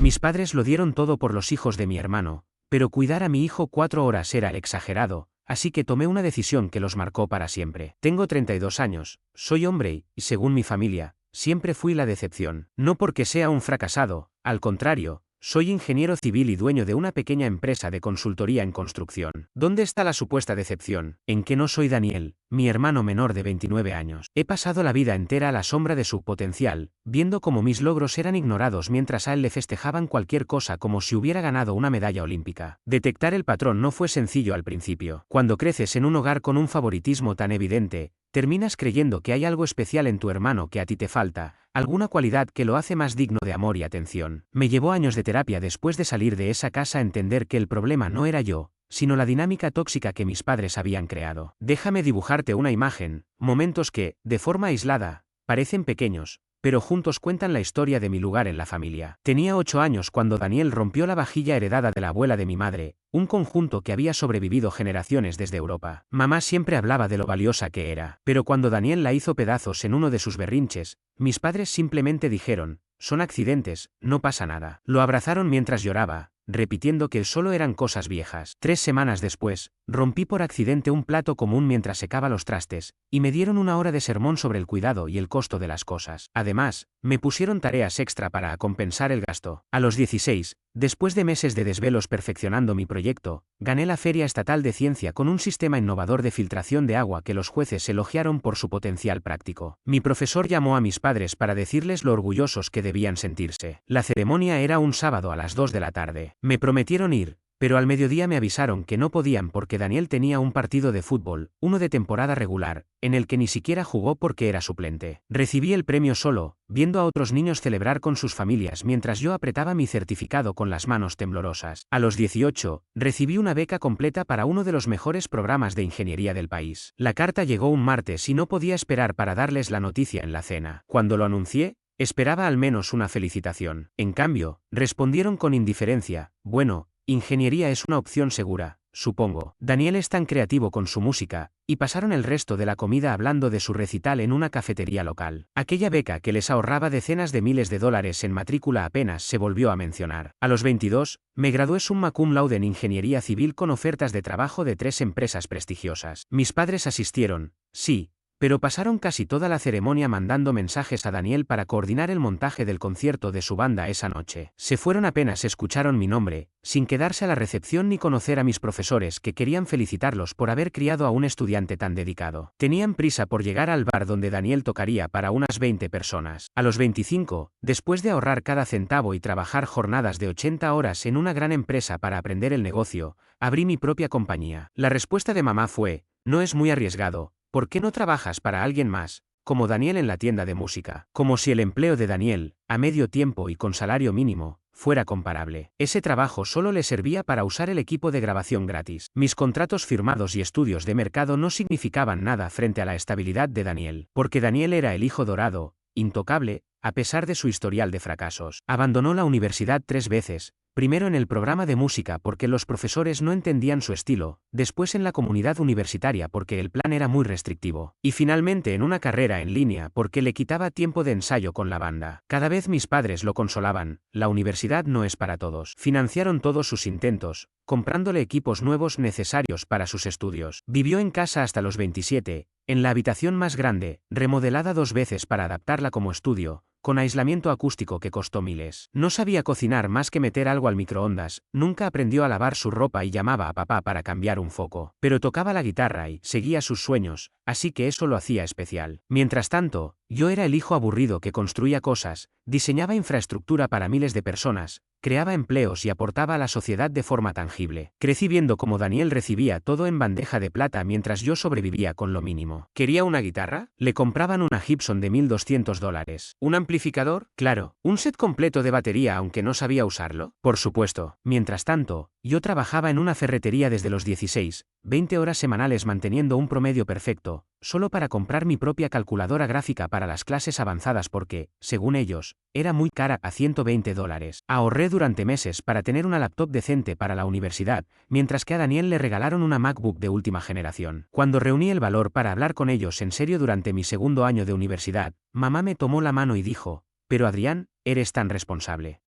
Mis padres lo dieron todo por los hijos de mi hermano, pero cuidar a mi hijo 4 horas era exagerado, así que tomé una decisión que los marcó para siempre. Tengo 32 años, soy hombre y, según mi familia, siempre fui la decepción. No porque sea un fracasado, al contrario, soy ingeniero civil y dueño de una pequeña empresa de consultoría en construcción. ¿Dónde está la supuesta decepción? En que no soy Daniel, mi hermano menor de 29 años. He pasado la vida entera a la sombra de su potencial, viendo cómo mis logros eran ignorados mientras a él le festejaban cualquier cosa como si hubiera ganado una medalla olímpica. Detectar el patrón no fue sencillo al principio. Cuando creces en un hogar con un favoritismo tan evidente, terminas creyendo que hay algo especial en tu hermano que a ti te falta, alguna cualidad que lo hace más digno de amor y atención. Me llevó años de terapia después de salir de esa casa a entender que el problema no era yo, sino la dinámica tóxica que mis padres habían creado. Déjame dibujarte una imagen, momentos que, de forma aislada, parecen pequeños, pero juntos cuentan la historia de mi lugar en la familia. Tenía 8 años cuando Daniel rompió la vajilla heredada de la abuela de mi madre, un conjunto que había sobrevivido generaciones desde Europa. Mamá siempre hablaba de lo valiosa que era, pero cuando Daniel la hizo pedazos en uno de sus berrinches, mis padres simplemente dijeron, son accidentes, no pasa nada. Lo abrazaron mientras lloraba, repitiendo que solo eran cosas viejas. 3 semanas después, rompí por accidente un plato común mientras secaba los trastes, y me dieron una hora de sermón sobre el cuidado y el costo de las cosas. Además, me pusieron tareas extra para compensar el gasto. A los 16, después de meses de desvelos perfeccionando mi proyecto, gané la Feria Estatal de Ciencia con un sistema innovador de filtración de agua que los jueces elogiaron por su potencial práctico. Mi profesor llamó a mis padres para decirles lo orgullosos que debían sentirse. La ceremonia era un sábado a las 2 de la tarde. Me prometieron ir, pero al mediodía me avisaron que no podían porque Daniel tenía un partido de fútbol, uno de temporada regular, en el que ni siquiera jugó porque era suplente. Recibí el premio solo, viendo a otros niños celebrar con sus familias mientras yo apretaba mi certificado con las manos temblorosas. A los 18, recibí una beca completa para uno de los mejores programas de ingeniería del país. La carta llegó un martes y no podía esperar para darles la noticia en la cena. Cuando lo anuncié, esperaba al menos una felicitación. En cambio, respondieron con indiferencia, bueno, ingeniería es una opción segura, supongo. Daniel es tan creativo con su música, y pasaron el resto de la comida hablando de su recital en una cafetería local. Aquella beca que les ahorraba decenas de miles de dólares en matrícula apenas se volvió a mencionar. A los 22, me gradué summa cum laude en ingeniería civil con ofertas de trabajo de 3 empresas prestigiosas. Mis padres asistieron, sí, pero pasaron casi toda la ceremonia mandando mensajes a Daniel para coordinar el montaje del concierto de su banda esa noche. Se fueron apenas escucharon mi nombre, sin quedarse a la recepción ni conocer a mis profesores que querían felicitarlos por haber criado a un estudiante tan dedicado. Tenían prisa por llegar al bar donde Daniel tocaría para unas 20 personas. A los 25, después de ahorrar cada centavo y trabajar jornadas de 80 horas en una gran empresa para aprender el negocio, abrí mi propia compañía. La respuesta de mamá fue, no es muy arriesgado. ¿Por qué no trabajas para alguien más, como Daniel en la tienda de música? Como si el empleo de Daniel, a medio tiempo y con salario mínimo, fuera comparable. Ese trabajo solo le servía para usar el equipo de grabación gratis. Mis contratos firmados y estudios de mercado no significaban nada frente a la estabilidad de Daniel, porque Daniel era el hijo dorado, intocable, a pesar de su historial de fracasos. Abandonó la universidad 3 veces. Primero en el programa de música porque los profesores no entendían su estilo, después en la comunidad universitaria porque el plan era muy restrictivo, y finalmente en una carrera en línea porque le quitaba tiempo de ensayo con la banda. Cada vez mis padres lo consolaban, la universidad no es para todos. Financiaron todos sus intentos, comprándole equipos nuevos necesarios para sus estudios. Vivió en casa hasta los 27, en la habitación más grande, remodelada 2 veces para adaptarla como estudio, con aislamiento acústico que costó miles. No sabía cocinar más que meter algo al microondas, nunca aprendió a lavar su ropa y llamaba a papá para cambiar un foco. Pero tocaba la guitarra y seguía sus sueños, así que eso lo hacía especial. Mientras tanto, yo era el hijo aburrido que construía cosas, diseñaba infraestructura para miles de personas, creaba empleos y aportaba a la sociedad de forma tangible. Crecí viendo cómo Daniel recibía todo en bandeja de plata mientras yo sobrevivía con lo mínimo. ¿Quería una guitarra? Le compraban una Gibson de $1.200. ¿Un amplificador? Claro. ¿Un set completo de batería aunque no sabía usarlo? Por supuesto. Mientras tanto, yo trabajaba en una ferretería desde los 16, 20 horas semanales manteniendo un promedio perfecto, solo para comprar mi propia calculadora gráfica para las clases avanzadas porque, según ellos, era muy cara a $120. Ahorré durante meses para tener una laptop decente para la universidad, mientras que a Daniel le regalaron una MacBook de última generación. Cuando reuní el valor para hablar con ellos en serio durante mi segundo año de universidad, mamá me tomó la mano y dijo, «Pero Adrián, eres tan responsable».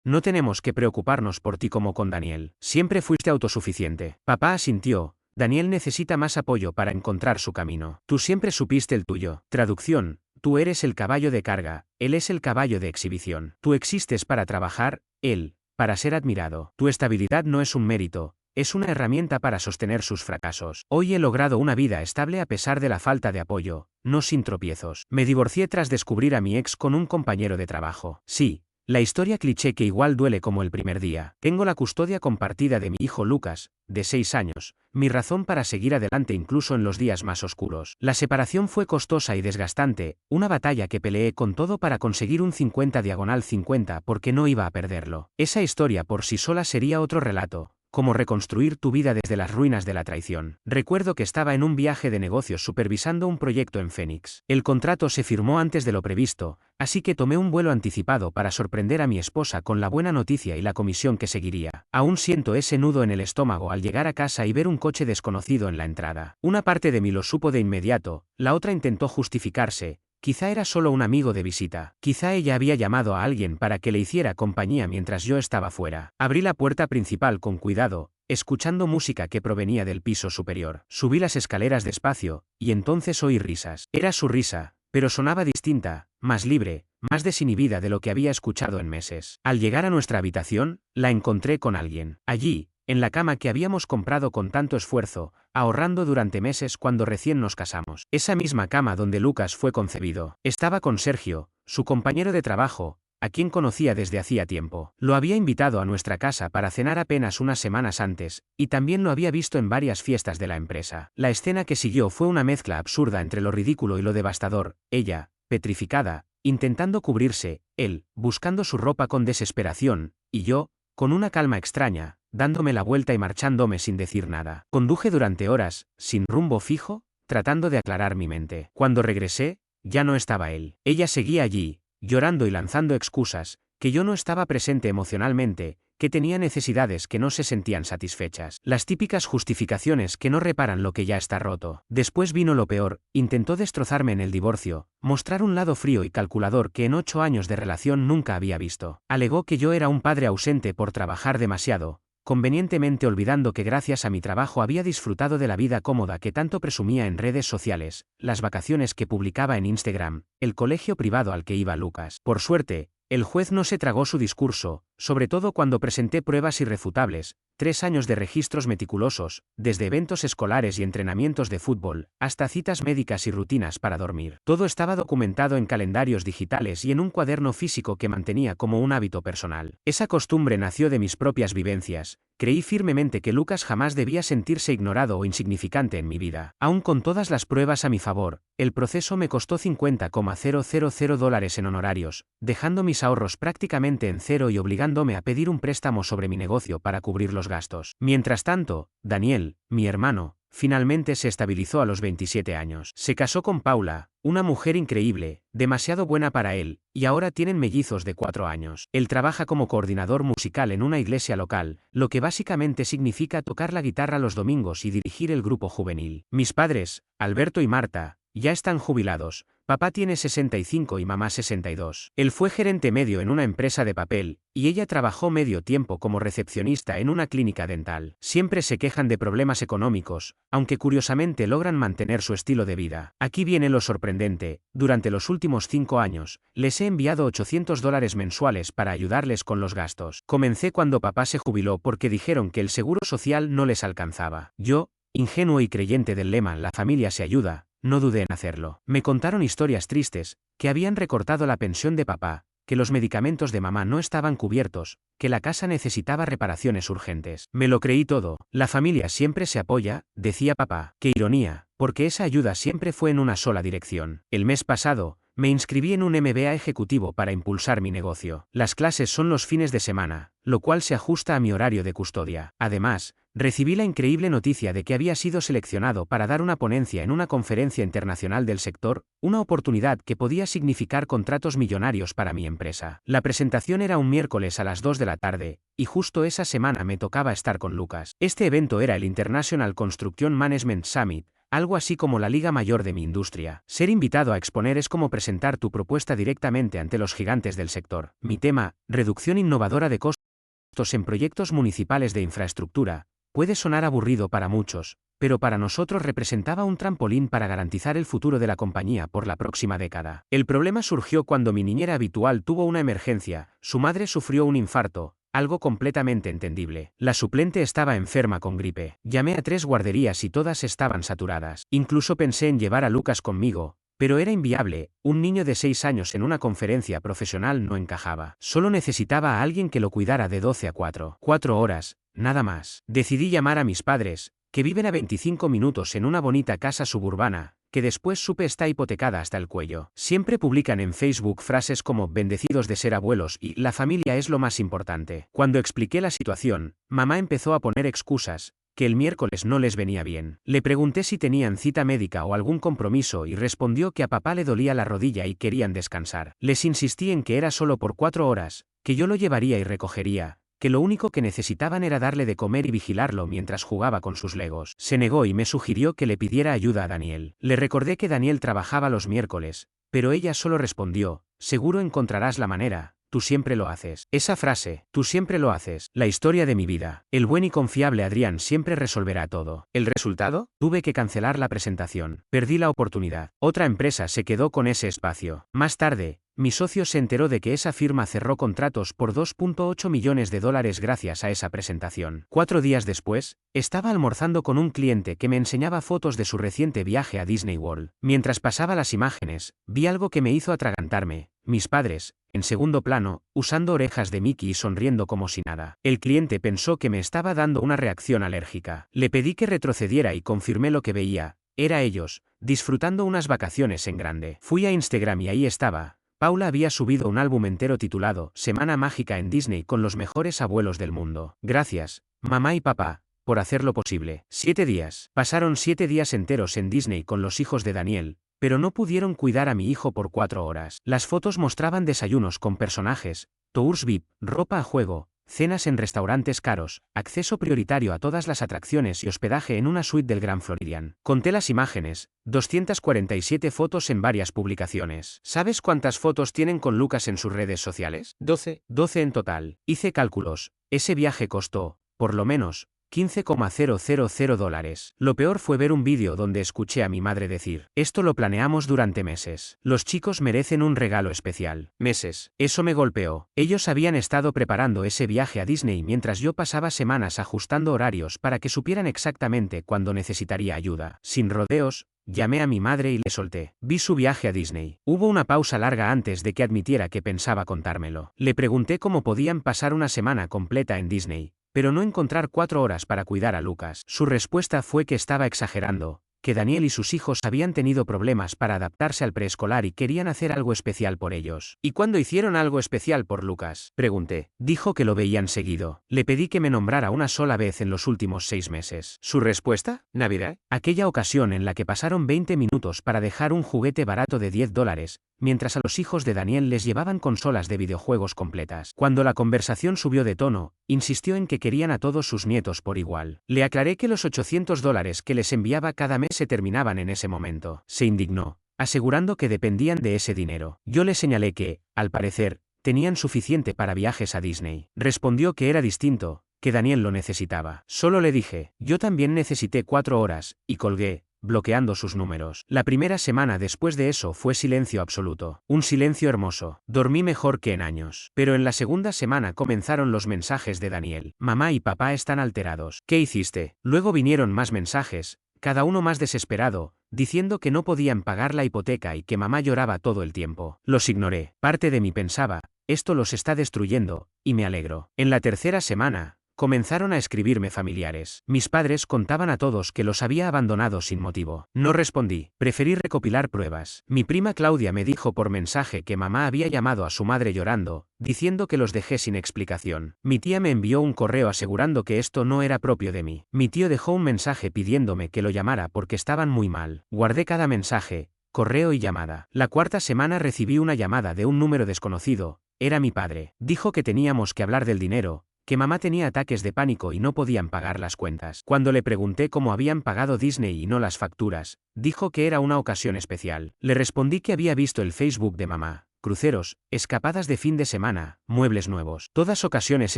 No tenemos que preocuparnos por ti como con Daniel. Siempre fuiste autosuficiente. Papá asintió. Daniel necesita más apoyo para encontrar su camino. Tú siempre supiste el tuyo. Traducción. Tú eres el caballo de carga, él es el caballo de exhibición. Tú existes para trabajar, él, para ser admirado. Tu estabilidad no es un mérito, es una herramienta para sostener sus fracasos. Hoy he logrado una vida estable a pesar de la falta de apoyo, no sin tropiezos. Me divorcié tras descubrir a mi ex con un compañero de trabajo. Sí. La historia cliché que igual duele como el primer día. Tengo la custodia compartida de mi hijo Lucas, de 6 años, mi razón para seguir adelante incluso en los días más oscuros. La separación fue costosa y desgastante, una batalla que peleé con todo para conseguir un 50/50 porque no iba a perderlo. Esa historia por sí sola sería otro relato. Cómo reconstruir tu vida desde las ruinas de la traición. Recuerdo que estaba en un viaje de negocios supervisando un proyecto en Phoenix. El contrato se firmó antes de lo previsto, así que tomé un vuelo anticipado para sorprender a mi esposa con la buena noticia y la comisión que seguiría. Aún siento ese nudo en el estómago al llegar a casa y ver un coche desconocido en la entrada. Una parte de mí lo supo de inmediato, la otra intentó justificarse. Quizá era solo un amigo de visita. Quizá ella había llamado a alguien para que le hiciera compañía mientras yo estaba fuera. Abrí la puerta principal con cuidado, escuchando música que provenía del piso superior. Subí las escaleras despacio, y entonces oí risas. Era su risa, pero sonaba distinta, más libre, más desinhibida de lo que había escuchado en meses. Al llegar a nuestra habitación, la encontré con alguien. Allí, en la cama que habíamos comprado con tanto esfuerzo, ahorrando durante meses cuando recién nos casamos. Esa misma cama donde Lucas fue concebido. Estaba con Sergio, su compañero de trabajo, a quien conocía desde hacía tiempo. Lo había invitado a nuestra casa para cenar apenas unas semanas antes, y también lo había visto en varias fiestas de la empresa. La escena que siguió fue una mezcla absurda entre lo ridículo y lo devastador, ella, petrificada, intentando cubrirse, él, buscando su ropa con desesperación, y yo, con una calma extraña, dándome la vuelta y marchándome sin decir nada. Conduje durante horas, sin rumbo fijo, tratando de aclarar mi mente. Cuando regresé, ya no estaba él. Ella seguía allí, llorando y lanzando excusas, que yo no estaba presente emocionalmente, que tenía necesidades que no se sentían satisfechas. Las típicas justificaciones que no reparan lo que ya está roto. Después vino lo peor, intentó destrozarme en el divorcio, mostrar un lado frío y calculador que en 8 años de relación nunca había visto. Alegó que yo era un padre ausente por trabajar demasiado, convenientemente olvidando que gracias a mi trabajo había disfrutado de la vida cómoda que tanto presumía en redes sociales, las vacaciones que publicaba en Instagram, el colegio privado al que iba Lucas. Por suerte, el juez no se tragó su discurso, sobre todo cuando presenté pruebas irrefutables, 3 años de registros meticulosos, desde eventos escolares y entrenamientos de fútbol, hasta citas médicas y rutinas para dormir. Todo estaba documentado en calendarios digitales y en un cuaderno físico que mantenía como un hábito personal. Esa costumbre nació de mis propias vivencias. Creí firmemente que Lucas jamás debía sentirse ignorado o insignificante en mi vida. Aun con todas las pruebas a mi favor, el proceso me costó $50,000 en honorarios, dejando mis ahorros prácticamente en cero y obligándome a pedir un préstamo sobre mi negocio para cubrir los gastos. Mientras tanto, Daniel, mi hermano, finalmente se estabilizó a los 27 años. Se casó con Paula, una mujer increíble, demasiado buena para él, y ahora tienen mellizos de 4 años. Él trabaja como coordinador musical en una iglesia local, lo que básicamente significa tocar la guitarra los domingos y dirigir el grupo juvenil. Mis padres, Alberto y Marta, ya están jubilados. Papá tiene 65 y mamá 62. Él fue gerente medio en una empresa de papel, y ella trabajó medio tiempo como recepcionista en una clínica dental. Siempre se quejan de problemas económicos, aunque curiosamente logran mantener su estilo de vida. Aquí viene lo sorprendente, durante los últimos 5 años, les he enviado $800 mensuales para ayudarles con los gastos. Comencé cuando papá se jubiló porque dijeron que el seguro social no les alcanzaba. Yo, ingenuo y creyente del lema "la familia se ayuda", no dudé en hacerlo. Me contaron historias tristes, que habían recortado la pensión de papá, que los medicamentos de mamá no estaban cubiertos, que la casa necesitaba reparaciones urgentes. Me lo creí todo. La familia siempre se apoya, decía papá. Qué ironía, porque esa ayuda siempre fue en una sola dirección. El mes pasado, me inscribí en un MBA ejecutivo para impulsar mi negocio. Las clases son los fines de semana, lo cual se ajusta a mi horario de custodia. Además, recibí la increíble noticia de que había sido seleccionado para dar una ponencia en una conferencia internacional del sector, una oportunidad que podía significar contratos millonarios para mi empresa. La presentación era un miércoles a las 2 de la tarde, y justo esa semana me tocaba estar con Lucas. Este evento era el International Construction Management Summit, algo así como la liga mayor de mi industria. Ser invitado a exponer es como presentar tu propuesta directamente ante los gigantes del sector. Mi tema, reducción innovadora de costos en proyectos municipales de infraestructura, puede sonar aburrido para muchos, pero para nosotros representaba un trampolín para garantizar el futuro de la compañía por la próxima década. El problema surgió cuando mi niñera habitual tuvo una emergencia, su madre sufrió un infarto, algo completamente entendible. La suplente estaba enferma con gripe. Llamé a 3 guarderías y todas estaban saturadas. Incluso pensé en llevar a Lucas conmigo, pero era inviable, un niño de 6 años en una conferencia profesional no encajaba. Solo necesitaba a alguien que lo cuidara de 12 a 4 horas, nada más. Decidí llamar a mis padres, que viven a 25 minutos en una bonita casa suburbana, que después supe está hipotecada hasta el cuello. Siempre publican en Facebook frases como bendecidos de ser abuelos y la familia es lo más importante. Cuando expliqué la situación, mamá empezó a poner excusas, que el miércoles no les venía bien. Le pregunté si tenían cita médica o algún compromiso y respondió que a papá le dolía la rodilla y querían descansar. Les insistí en que era solo por 4 horas, que yo lo llevaría y recogería, que lo único que necesitaban era darle de comer y vigilarlo mientras jugaba con sus legos. Se negó y me sugirió que le pidiera ayuda a Daniel. Le recordé que Daniel trabajaba los miércoles, pero ella solo respondió, seguro encontrarás la manera. Tú siempre lo haces. Esa frase, tú siempre lo haces, la historia de mi vida. El buen y confiable Adrián siempre resolverá todo. ¿El resultado? Tuve que cancelar la presentación. Perdí la oportunidad. Otra empresa se quedó con ese espacio. Más tarde, mi socio se enteró de que esa firma cerró contratos por $2.8 millones gracias a esa presentación. 4 días después, estaba almorzando con un cliente que me enseñaba fotos de su reciente viaje a Disney World. Mientras pasaba las imágenes, vi algo que me hizo atragantarme. Mis padres, en segundo plano, usando orejas de Mickey y sonriendo como si nada. El cliente pensó que me estaba dando una reacción alérgica. Le pedí que retrocediera y confirmé lo que veía. Era ellos, disfrutando unas vacaciones en grande. Fui a Instagram y ahí estaba. Paula había subido un álbum entero titulado Semana Mágica en Disney con los mejores abuelos del mundo. Gracias, mamá y papá, por hacerlo posible. 7 días. Pasaron 7 días enteros en Disney con los hijos de Daniel, pero no pudieron cuidar a mi hijo por 4 horas. Las fotos mostraban desayunos con personajes, tours VIP, ropa a juego, cenas en restaurantes caros, acceso prioritario a todas las atracciones y hospedaje en una suite del Grand Floridian. Conté las imágenes, 247 fotos en varias publicaciones. ¿Sabes cuántas fotos tienen con Lucas en sus redes sociales? 12 en total. Hice cálculos. Ese viaje costó, por lo menos, $15,000. Lo peor fue ver un vídeo donde escuché a mi madre decir, esto lo planeamos durante meses. Los chicos merecen un regalo especial. Meses. Eso me golpeó. Ellos habían estado preparando ese viaje a Disney mientras yo pasaba semanas ajustando horarios para que supieran exactamente cuándo necesitaría ayuda. Sin rodeos, llamé a mi madre y le solté. Vi su viaje a Disney. Hubo una pausa larga antes de que admitiera que pensaba contármelo. Le pregunté cómo podían pasar una semana completa en Disney, pero no encontrar 4 horas para cuidar a Lucas. Su respuesta fue que estaba exagerando, que Daniel y sus hijos habían tenido problemas para adaptarse al preescolar y querían hacer algo especial por ellos. ¿Y cuándo hicieron algo especial por Lucas? Pregunté. Dijo que lo veían seguido. Le pedí que me nombrara una sola vez en los últimos 6 meses. ¿Su respuesta? ¿Navidad? Aquella ocasión en la que pasaron 20 minutos para dejar un juguete barato de $10, mientras a los hijos de Daniel les llevaban consolas de videojuegos completas. Cuando la conversación subió de tono, insistió en que querían a todos sus nietos por igual. Le aclaré que los $800 que les enviaba cada mes se terminaban en ese momento. Se indignó, asegurando que dependían de ese dinero. Yo le señalé que, al parecer, tenían suficiente para viajes a Disney. Respondió que era distinto, que Daniel lo necesitaba. Solo le dije, yo también necesité 4 horas, y colgué, bloqueando sus números. La primera semana después de eso fue silencio absoluto. Un silencio hermoso. Dormí mejor que en años. Pero en la segunda semana comenzaron los mensajes de Daniel. Mamá y papá están alterados. ¿Qué hiciste? Luego vinieron más mensajes, cada uno más desesperado, diciendo que no podían pagar la hipoteca y que mamá lloraba todo el tiempo. Los ignoré. Parte de mí pensaba, esto los está destruyendo, y me alegro. En la tercera semana, comenzaron a escribirme familiares. Mis padres contaban a todos que los había abandonado sin motivo. No respondí. Preferí recopilar pruebas. Mi prima Claudia me dijo por mensaje que mamá había llamado a su madre llorando, diciendo que los dejé sin explicación. Mi tía me envió un correo asegurando que esto no era propio de mí. Mi tío dejó un mensaje pidiéndome que lo llamara porque estaban muy mal. Guardé cada mensaje, correo y llamada. La cuarta semana recibí una llamada de un número desconocido. Era mi padre. Dijo que teníamos que hablar del dinero, que mamá tenía ataques de pánico y no podían pagar las cuentas. Cuando le pregunté cómo habían pagado Disney y no las facturas, dijo que era una ocasión especial. Le respondí que había visto el Facebook de mamá. Cruceros, escapadas de fin de semana, muebles nuevos, todas ocasiones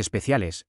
especiales.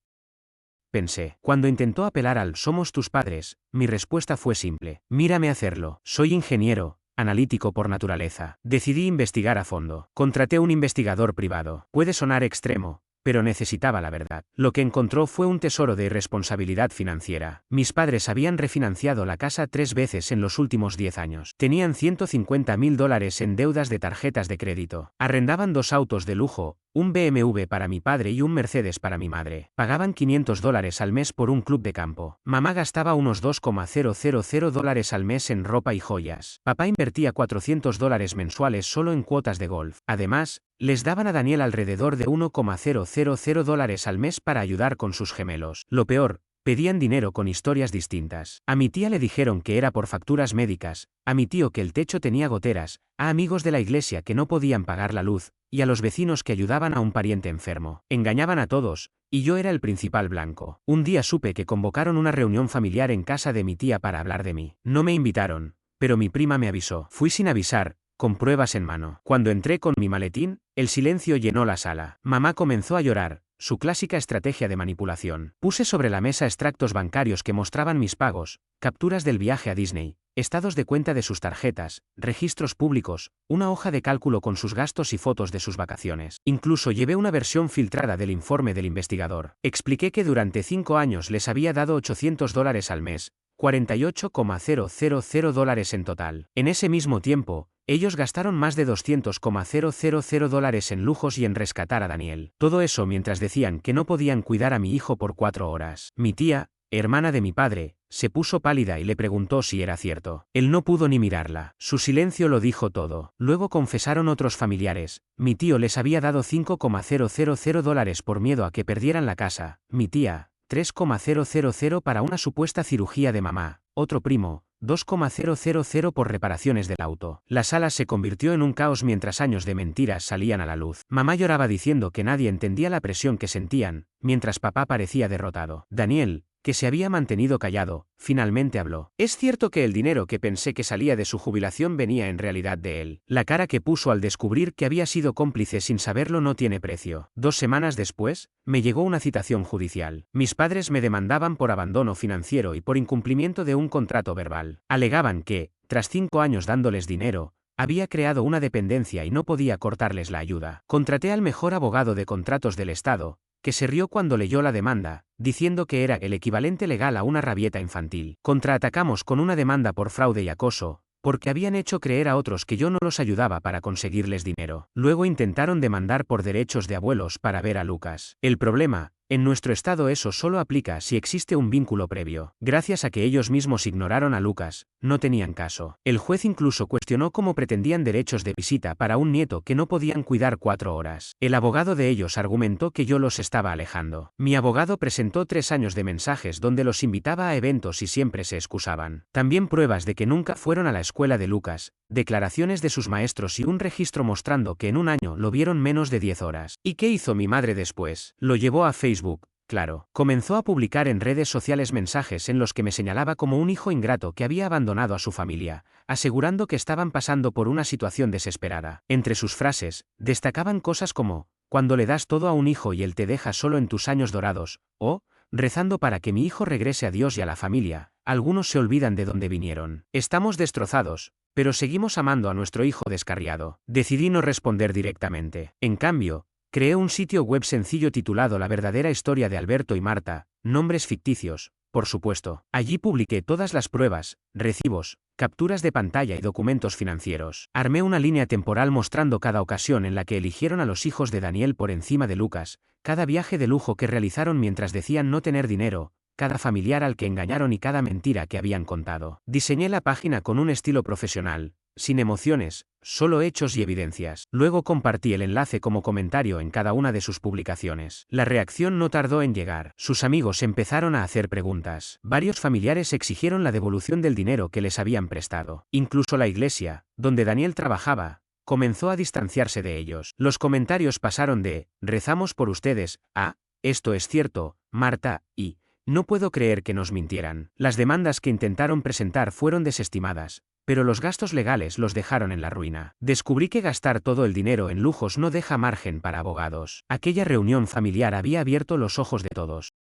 Pensé. Cuando intentó apelar al «somos tus padres», mi respuesta fue simple. Mírame hacerlo. Soy ingeniero, analítico por naturaleza. Decidí investigar a fondo. Contraté un investigador privado. Puede sonar extremo, pero necesitaba la verdad. Lo que encontró fue un tesoro de irresponsabilidad financiera. Mis padres habían refinanciado la casa 3 veces en los últimos 10 años. Tenían $150.000 en deudas de tarjetas de crédito. Arrendaban 2 autos de lujo, un BMW para mi padre y un Mercedes para mi madre. Pagaban $500 al mes por un club de campo. Mamá gastaba unos $2,000 al mes en ropa y joyas. Papá invertía $400 mensuales solo en cuotas de golf. Además, les daban a Daniel alrededor de $1,000 al mes para ayudar con sus gemelos. Lo peor, pedían dinero con historias distintas. A mi tía le dijeron que era por facturas médicas, a mi tío que el techo tenía goteras, a amigos de la iglesia que no podían pagar la luz, y a los vecinos que ayudaban a un pariente enfermo. Engañaban a todos, y yo era el principal blanco. Un día supe que convocaron una reunión familiar en casa de mi tía para hablar de mí. No me invitaron, pero mi prima me avisó. Fui sin avisar, con pruebas en mano. Cuando entré con mi maletín, el silencio llenó la sala. Mamá comenzó a llorar, su clásica estrategia de manipulación. Puse sobre la mesa extractos bancarios que mostraban mis pagos, capturas del viaje a Disney, estados de cuenta de sus tarjetas, registros públicos, una hoja de cálculo con sus gastos y fotos de sus vacaciones. Incluso llevé una versión filtrada del informe del investigador. Expliqué que durante 5 años les había dado $800 al mes, $48,000 en total. En ese mismo tiempo, ellos gastaron más de $200,000 en lujos y en rescatar a Daniel. Todo eso mientras decían que no podían cuidar a mi hijo por 4 horas. Mi tía, hermana de mi padre, se puso pálida y le preguntó si era cierto. Él no pudo ni mirarla. Su silencio lo dijo todo. Luego confesaron otros familiares. Mi tío les había dado $5,000 por miedo a que perdieran la casa. Mi tía, $3,000 para una supuesta cirugía de mamá. Otro primo, $2,000 por reparaciones del auto. La sala se convirtió en un caos mientras años de mentiras salían a la luz. Mamá lloraba diciendo que nadie entendía la presión que sentían, mientras papá parecía derrotado. Daniel, que se había mantenido callado, finalmente habló. Es cierto que el dinero que pensé que salía de su jubilación venía en realidad de él. La cara que puso al descubrir que había sido cómplice sin saberlo no tiene precio. 2 semanas después, me llegó una citación judicial. Mis padres me demandaban por abandono financiero y por incumplimiento de un contrato verbal. Alegaban que, tras 5 años dándoles dinero, había creado una dependencia y no podía cortarles la ayuda. Contraté al mejor abogado de contratos del Estado, que se rió cuando leyó la demanda, diciendo que era el equivalente legal a una rabieta infantil. Contraatacamos con una demanda por fraude y acoso, porque habían hecho creer a otros que yo no los ayudaba para conseguirles dinero. Luego intentaron demandar por derechos de abuelos para ver a Lucas. El problema, en nuestro estado eso solo aplica si existe un vínculo previo. Gracias a que ellos mismos ignoraron a Lucas, no tenían caso. El juez incluso cuestionó cómo pretendían derechos de visita para un nieto que no podían cuidar 4 horas. El abogado de ellos argumentó que yo los estaba alejando. Mi abogado presentó 3 años de mensajes donde los invitaba a eventos y siempre se excusaban. También pruebas de que nunca fueron a la escuela de Lucas, declaraciones de sus maestros y un registro mostrando que en un año lo vieron menos de 10 horas. ¿Y qué hizo mi madre después? Lo llevó a Facebook. Claro. Comenzó a publicar en redes sociales mensajes en los que me señalaba como un hijo ingrato que había abandonado a su familia, asegurando que estaban pasando por una situación desesperada. Entre sus frases, destacaban cosas como, cuando le das todo a un hijo y él te deja solo en tus años dorados, o, rezando para que mi hijo regrese a Dios y a la familia, algunos se olvidan de dónde vinieron. Estamos destrozados, pero seguimos amando a nuestro hijo descarriado. Decidí no responder directamente. En cambio, creé un sitio web sencillo titulado La verdadera historia de Alberto y Marta, nombres ficticios, por supuesto. Allí publiqué todas las pruebas, recibos, capturas de pantalla y documentos financieros. Armé una línea temporal mostrando cada ocasión en la que eligieron a los hijos de Daniel por encima de Lucas, cada viaje de lujo que realizaron mientras decían no tener dinero, cada familiar al que engañaron y cada mentira que habían contado. Diseñé la página con un estilo profesional, sin emociones, solo hechos y evidencias. Luego compartí el enlace como comentario en cada una de sus publicaciones. La reacción no tardó en llegar. Sus amigos empezaron a hacer preguntas. Varios familiares exigieron la devolución del dinero que les habían prestado. Incluso la iglesia, donde Daniel trabajaba, comenzó a distanciarse de ellos. Los comentarios pasaron de «rezamos por ustedes» a esto es cierto, Marta, y no puedo creer que nos mintieran. Las demandas que intentaron presentar fueron desestimadas, pero los gastos legales los dejaron en la ruina. Descubrí que gastar todo el dinero en lujos no deja margen para abogados. Aquella reunión familiar había abierto los ojos de todos.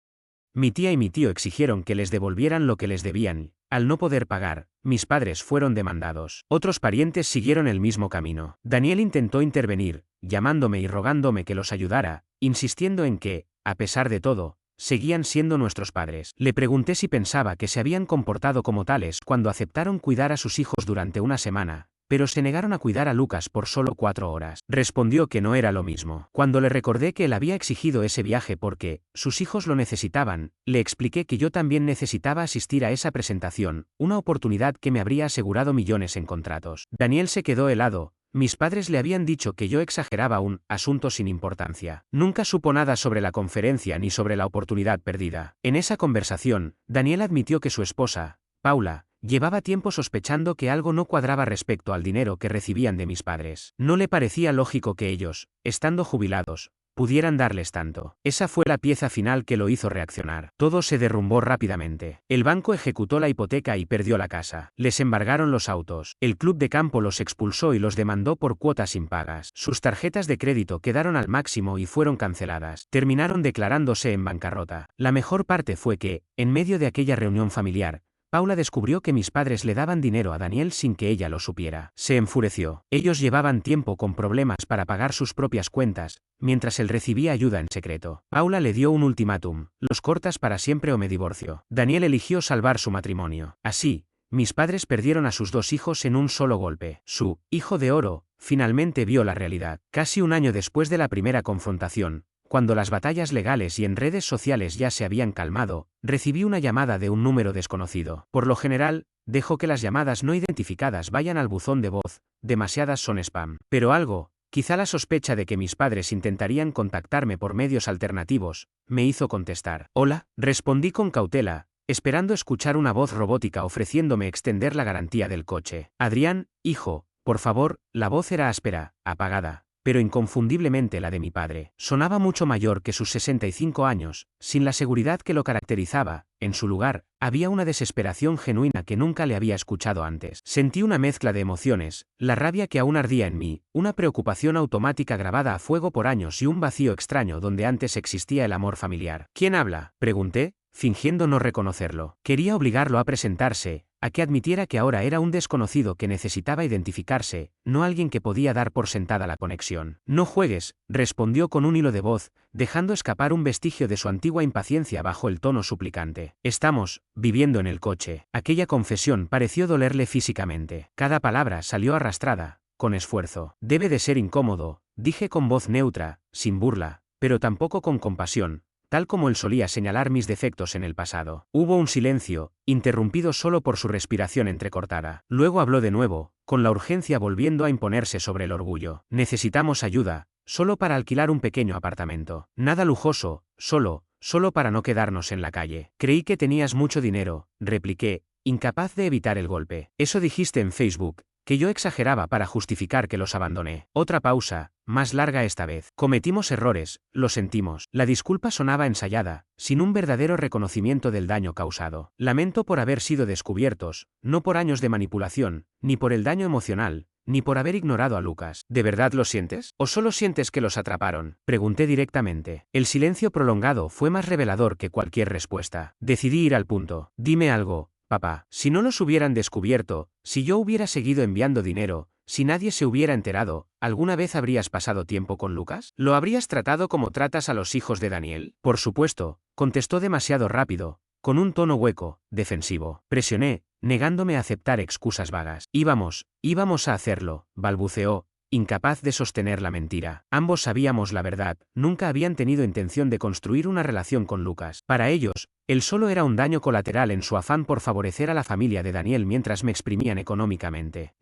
Mi tía y mi tío exigieron que les devolvieran lo que les debían. Al no poder pagar, mis padres fueron demandados. Otros parientes siguieron el mismo camino. Daniel intentó intervenir, llamándome y rogándome que los ayudara, insistiendo en que, a pesar de todo, seguían siendo nuestros padres. Le pregunté si pensaba que se habían comportado como tales cuando aceptaron cuidar a sus hijos durante una semana, pero se negaron a cuidar a Lucas por solo 4 horas. Respondió que no era lo mismo. Cuando le recordé que él había exigido ese viaje porque sus hijos lo necesitaban, le expliqué que yo también necesitaba asistir a esa presentación, una oportunidad que me habría asegurado millones en contratos. Daniel se quedó helado. Mis padres le habían dicho que yo exageraba un asunto sin importancia. Nunca supo nada sobre la conferencia ni sobre la oportunidad perdida. En esa conversación, Daniel admitió que su esposa, Paula, llevaba tiempo sospechando que algo no cuadraba respecto al dinero que recibían de mis padres. No le parecía lógico que ellos, estando jubilados, pudieran darles tanto. Esa fue la pieza final que lo hizo reaccionar. Todo se derrumbó rápidamente. El banco ejecutó la hipoteca y perdió la casa. Les embargaron los autos. El club de campo los expulsó y los demandó por cuotas impagas. Sus tarjetas de crédito quedaron al máximo y fueron canceladas. Terminaron declarándose en bancarrota. La mejor parte fue que, en medio de aquella reunión familiar, Paula descubrió que mis padres le daban dinero a Daniel sin que ella lo supiera. Se enfureció. Ellos llevaban tiempo con problemas para pagar sus propias cuentas, mientras él recibía ayuda en secreto. Paula le dio un ultimátum: los cortas para siempre o me divorcio. Daniel eligió salvar su matrimonio. Así, mis padres perdieron a sus 2 hijos en un solo golpe. Su hijo de oro finalmente vio la realidad. Casi un año después de la primera confrontación, cuando las batallas legales y en redes sociales ya se habían calmado, recibí una llamada de un número desconocido. Por lo general, dejo que las llamadas no identificadas vayan al buzón de voz, demasiadas son spam. Pero algo, quizá la sospecha de que mis padres intentarían contactarme por medios alternativos, me hizo contestar. Hola, respondí con cautela, esperando escuchar una voz robótica ofreciéndome extender la garantía del coche. Adrián, hijo, por favor. La voz era áspera, apagada, pero inconfundiblemente la de mi padre. Sonaba mucho mayor que sus 65 años, sin la seguridad que lo caracterizaba. En su lugar, había una desesperación genuina que nunca le había escuchado antes. Sentí una mezcla de emociones, la rabia que aún ardía en mí, una preocupación automática grabada a fuego por años y un vacío extraño donde antes existía el amor familiar. ¿Quién habla?, pregunté, fingiendo no reconocerlo. Quería obligarlo a presentarse, a que admitiera que ahora era un desconocido que necesitaba identificarse, no alguien que podía dar por sentada la conexión. No juegues, respondió con un hilo de voz, dejando escapar un vestigio de su antigua impaciencia bajo el tono suplicante. Estamos viviendo en el coche. Aquella confesión pareció dolerle físicamente. Cada palabra salió arrastrada, con esfuerzo. Debe de ser incómodo, dije con voz neutra, sin burla, pero tampoco con compasión, tal como él solía señalar mis defectos en el pasado. Hubo un silencio, interrumpido solo por su respiración entrecortada. Luego habló de nuevo, con la urgencia volviendo a imponerse sobre el orgullo. Necesitamos ayuda, solo para alquilar un pequeño apartamento. Nada lujoso, solo para no quedarnos en la calle. Creí que tenías mucho dinero, repliqué, incapaz de evitar el golpe. Eso dijiste en Facebook, que yo exageraba para justificar que los abandoné. Otra pausa, más larga esta vez. Cometimos errores, lo sentimos. La disculpa sonaba ensayada, sin un verdadero reconocimiento del daño causado. Lamento por haber sido descubiertos, no por años de manipulación, ni por el daño emocional, ni por haber ignorado a Lucas. ¿De verdad lo sientes? ¿O solo sientes que los atraparon?, pregunté directamente. El silencio prolongado fue más revelador que cualquier respuesta. Decidí ir al punto. Dime algo, papá. Si no los hubieran descubierto, si yo hubiera seguido enviando dinero, si nadie se hubiera enterado, ¿alguna vez habrías pasado tiempo con Lucas? ¿Lo habrías tratado como tratas a los hijos de Daniel? Por supuesto, contestó demasiado rápido, con un tono hueco, defensivo. Presioné, negándome a aceptar excusas vagas. Íbamos a hacerlo, balbuceó, incapaz de sostener la mentira. Ambos sabíamos la verdad, nunca habían tenido intención de construir una relación con Lucas. Para ellos, él solo era un daño colateral en su afán por favorecer a la familia de Daniel mientras me exprimían económicamente.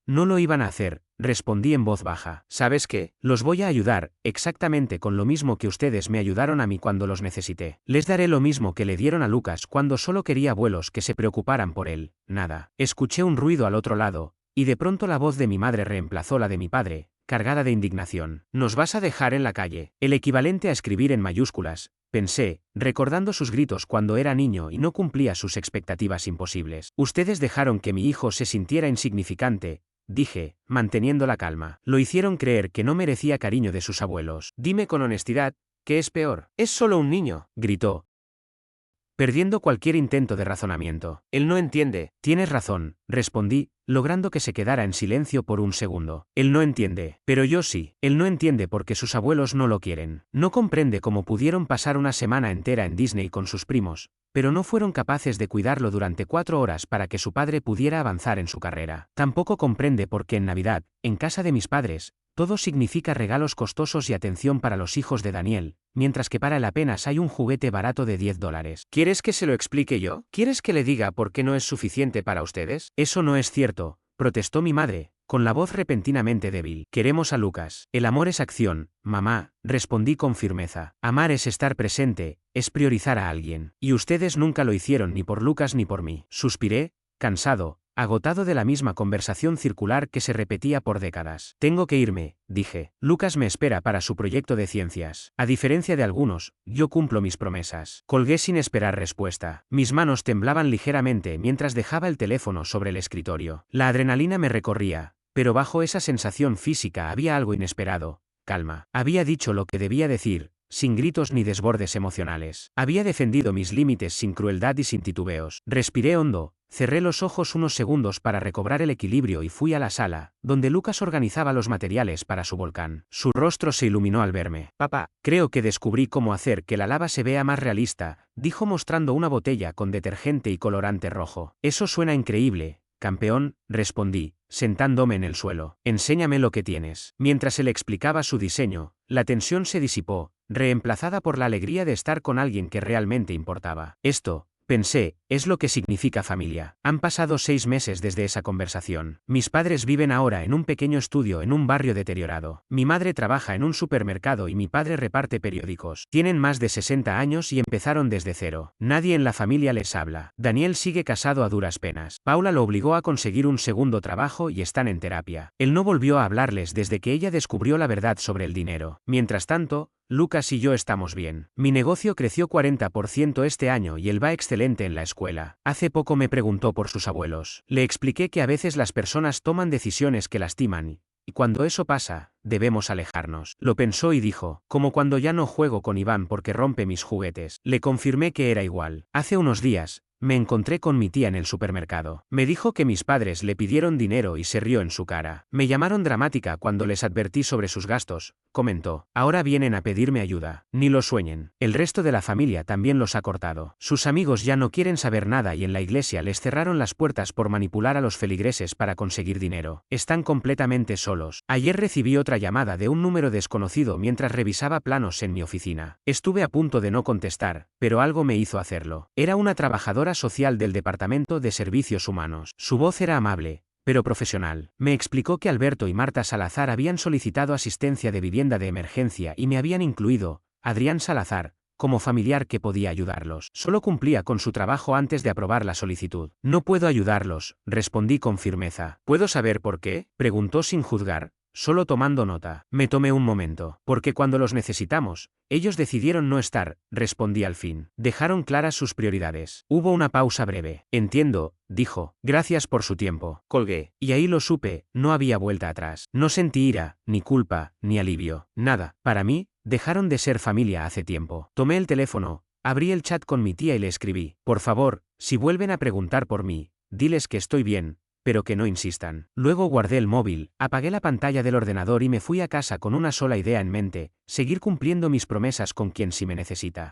No lo iban a hacer, respondí en voz baja. ¿Sabes qué? Los voy a ayudar, exactamente con lo mismo que ustedes me ayudaron a mí cuando los necesité. Les daré lo mismo que le dieron a Lucas cuando solo quería abuelos que se preocuparan por él. Nada. Escuché un ruido al otro lado, y de pronto la voz de mi madre reemplazó la de mi padre, cargada de indignación. ¿Nos vas a dejar en la calle? El equivalente a escribir en mayúsculas, pensé, recordando sus gritos cuando era niño y no cumplía sus expectativas imposibles. Ustedes dejaron que mi hijo se sintiera insignificante, dije, manteniendo la calma. Lo hicieron creer que no merecía cariño de sus abuelos. Dime con honestidad, ¿qué es peor? Es solo un niño, gritó, perdiendo cualquier intento de razonamiento. Él no entiende. Tienes razón, respondí, logrando que se quedara en silencio por un segundo. Él no entiende, pero yo sí. Él no entiende porque sus abuelos no lo quieren. No comprende cómo pudieron pasar una semana entera en Disney con sus primos, pero no fueron capaces de cuidarlo durante 4 horas para que su padre pudiera avanzar en su carrera. Tampoco comprende por qué en Navidad, en casa de mis padres, todo significa regalos costosos y atención para los hijos de Daniel, mientras que para él apenas hay un juguete barato de $10. ¿Quieres que se lo explique yo? ¿Quieres que le diga por qué no es suficiente para ustedes? Eso no es cierto, protestó mi madre, con la voz repentinamente débil. Queremos a Lucas. El amor es acción, mamá, respondí con firmeza. Amar es estar presente, es priorizar a alguien. Y ustedes nunca lo hicieron ni por Lucas ni por mí. Suspiré, cansado, agotado de la misma conversación circular que se repetía por décadas. Tengo que irme, dije. Lucas me espera para su proyecto de ciencias. A diferencia de algunos, yo cumplo mis promesas. Colgué sin esperar respuesta. Mis manos temblaban ligeramente mientras dejaba el teléfono sobre el escritorio. La adrenalina me recorría, pero bajo esa sensación física había algo inesperado. Calma. Había dicho lo que debía decir, sin gritos ni desbordes emocionales. Había defendido mis límites sin crueldad y sin titubeos. Respiré hondo. Cerré los ojos unos segundos para recobrar el equilibrio y fui a la sala, donde Lucas organizaba los materiales para su volcán. Su rostro se iluminó al verme. Papá, creo que descubrí cómo hacer que la lava se vea más realista, dijo mostrando una botella con detergente y colorante rojo. Eso suena increíble, campeón, respondí, sentándome en el suelo. Enséñame lo que tienes. Mientras él explicaba su diseño, la tensión se disipó, reemplazada por la alegría de estar con alguien que realmente importaba. Esto, pensé, es lo que significa familia. Han pasado 6 meses desde esa conversación. Mis padres viven ahora en un pequeño estudio en un barrio deteriorado. Mi madre trabaja en un supermercado y mi padre reparte periódicos. Tienen más de 60 años y empezaron desde cero. Nadie en la familia les habla. Daniel sigue casado a duras penas. Paula lo obligó a conseguir un segundo trabajo y están en terapia. Él no volvió a hablarles desde que ella descubrió la verdad sobre el dinero. Mientras tanto, Lucas y yo estamos bien. Mi negocio creció 40% este año y él va excelente en la escuela. Hace poco me preguntó por sus abuelos. Le expliqué que a veces las personas toman decisiones que lastiman, y cuando eso pasa, debemos alejarnos. Lo pensó y dijo, como cuando ya no juego con Iván porque rompe mis juguetes. Le confirmé que era igual. Hace unos días, me encontré con mi tía en el supermercado. Me dijo que mis padres le pidieron dinero y se rió en su cara. Me llamaron dramática cuando les advertí sobre sus gastos, comentó. Ahora vienen a pedirme ayuda. Ni lo sueñen. El resto de la familia también los ha cortado. Sus amigos ya no quieren saber nada y en la iglesia les cerraron las puertas por manipular a los feligreses para conseguir dinero. Están completamente solos. Ayer recibí otra llamada de un número desconocido mientras revisaba planos en mi oficina. Estuve a punto de no contestar, pero algo me hizo hacerlo. Era una trabajadora social del Departamento de Servicios Humanos. Su voz era amable, pero profesional. Me explicó que Alberto y Marta Salazar habían solicitado asistencia de vivienda de emergencia y me habían incluido, Adrián Salazar, como familiar que podía ayudarlos. Solo cumplía con su trabajo antes de aprobar la solicitud. No puedo ayudarlos, respondí con firmeza. ¿Puedo saber por qué?, preguntó sin juzgar, solo tomando nota. Me tomé un momento. Porque cuando los necesitamos, ellos decidieron no estar, respondí al fin. Dejaron claras sus prioridades. Hubo una pausa breve. Entiendo, dijo. Gracias por su tiempo. Colgué. Y ahí lo supe, no había vuelta atrás. No sentí ira, ni culpa, ni alivio. Nada. Para mí, dejaron de ser familia hace tiempo. Tomé el teléfono, abrí el chat con mi tía y le escribí. Por favor, si vuelven a preguntar por mí, diles que estoy bien, pero que no insistan. Luego guardé el móvil, apagué la pantalla del ordenador y me fui a casa con una sola idea en mente: seguir cumpliendo mis promesas con quien sí me necesita.